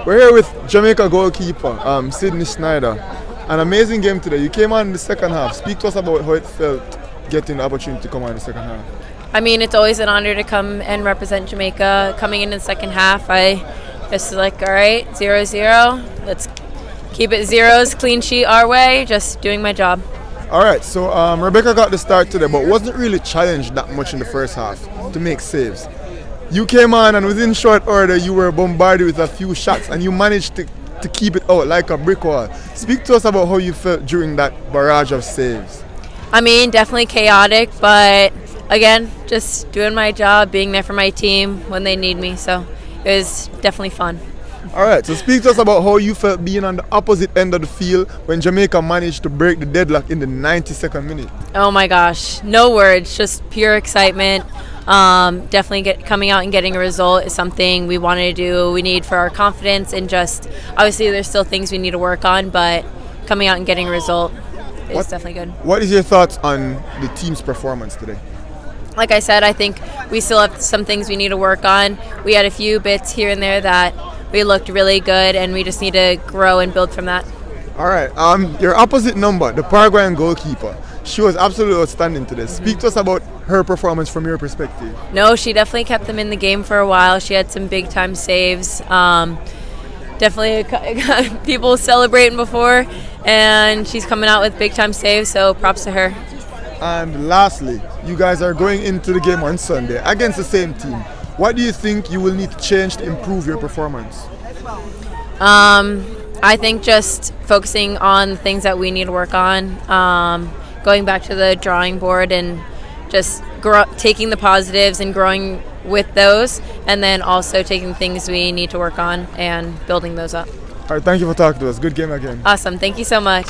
We're here with Jamaica goalkeeper, Sydney Schneider. An amazing game today. You came on in the second half. Speak to us about how it felt getting the opportunity to come on in the second half. I mean, it's always an honor to come and represent Jamaica. Coming in the second half, I just like, all right, 0-0. Let's keep it zeros, clean sheet our way, just doing my job. All right, so Rebecca got the start today, but wasn't really challenged that much in the first half to make saves. You came on and within short order, you were bombarded with a few shots and you managed to keep it out like a brick wall. Speak to us about how you felt during that barrage of saves. I mean, definitely chaotic, but again, just doing my job, being there for my team when they need me. So it was definitely fun. All right, so speak to us about how you felt being on the opposite end of the field when Jamaica managed to break the deadlock in the 92nd minute. Oh my gosh, no words, just pure excitement. Definitely coming out and getting a result is something we want to do. We need for our confidence, and just obviously there's still things we need to work on, but coming out and getting a result is definitely good. What is your thoughts on the team's performance today? Like I said, I think we still have some things we need to work on. We had a few bits here and there that we looked really good, and we just need to grow and build from that. All right, your opposite number, the Paraguayan goalkeeper, she was absolutely outstanding today. Speak to us about her performance from your perspective. No, she definitely kept them in the game for a while. She had some big time saves. Definitely people celebrating before, and she's coming out with big time saves, so props to her. And lastly, you guys are going into the game on Sunday against the same team. What do you think you will need to change to improve your performance? I think just focusing on the things that we need to work on, going back to the drawing board and just taking the positives and growing with those, and then also taking the things we need to work on and building those up. All right, thank you for talking to us. Good game again. Awesome. Thank you so much.